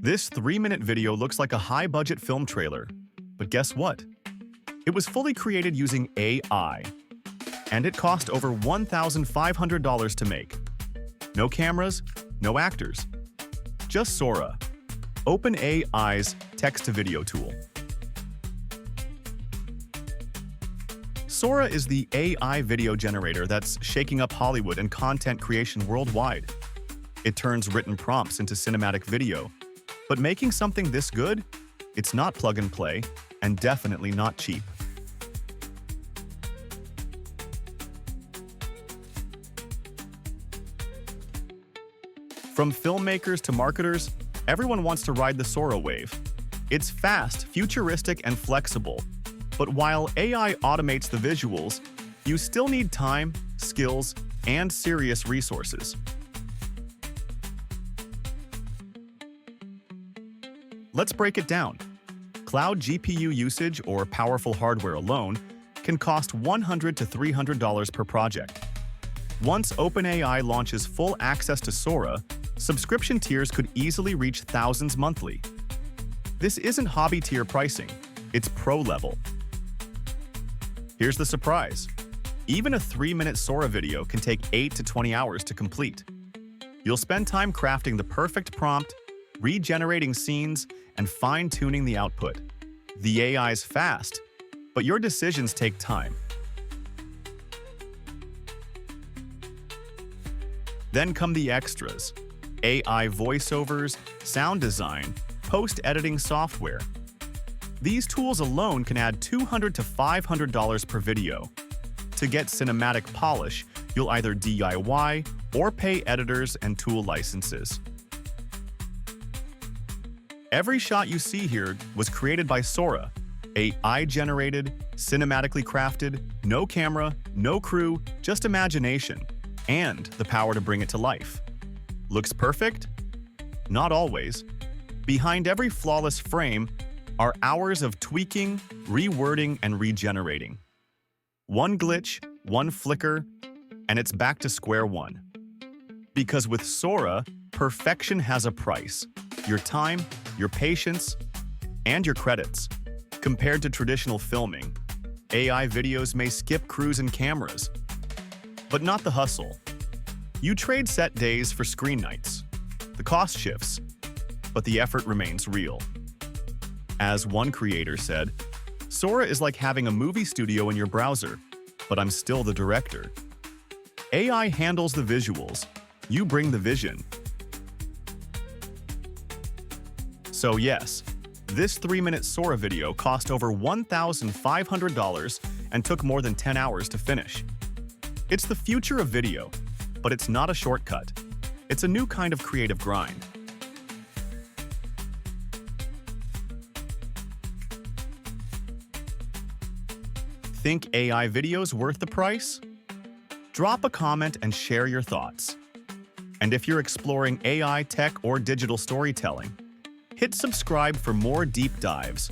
This 3-minute video looks like a high-budget film trailer, but guess what? It was fully created using AI, and it cost over $1,500 to make. No cameras, no actors. Just Sora, OpenAI's text-to-video tool. Sora is the AI video generator that's shaking up Hollywood and content creation worldwide. It turns written prompts into cinematic video. But making something this good? It's not plug and play, and definitely not cheap. From filmmakers to marketers, everyone wants to ride the Sora wave. It's fast, futuristic, and flexible. But while AI automates the visuals, you still need time, skills, and serious resources. Let's break it down. Cloud GPU usage or powerful hardware alone can cost $100 to $300 per project. Once OpenAI launches full access to Sora, subscription tiers could easily reach thousands monthly. This isn't hobby tier pricing, it's pro level. Here's the surprise. Even a 3-minute Sora video can take 8 to 20 hours to complete. You'll spend time crafting the perfect prompt, regenerating scenes, and fine-tuning the output. The AI's fast, but your decisions take time. Then come the extras: AI voiceovers, sound design, post-editing software. These tools alone can add $200 to $500 per video. To get cinematic polish, you'll either DIY or pay editors and tool licenses. Every shot you see here was created by Sora, AI-generated, cinematically crafted, no camera, no crew, just imagination, and the power to bring it to life. Looks perfect? Not always. Behind every flawless frame are hours of tweaking, rewording, and regenerating. One glitch, one flicker, and it's back to square one. Because with Sora, perfection has a price: your time, your patience, and your credits. Compared to traditional filming, AI videos may skip crews and cameras, but not the hustle. You trade set days for screen nights. The cost shifts, but the effort remains real. As one creator said, Sora is like having a movie studio in your browser, but I'm still the director. AI handles the visuals. You bring the vision. So yes, this 3-minute Sora video cost over $1,500 and took more than 10 hours to finish. It's the future of video, but it's not a shortcut. It's a new kind of creative grind. Think AI videos worth the price? Drop a comment and share your thoughts. And if you're exploring AI, tech, or digital storytelling, hit subscribe for more deep dives.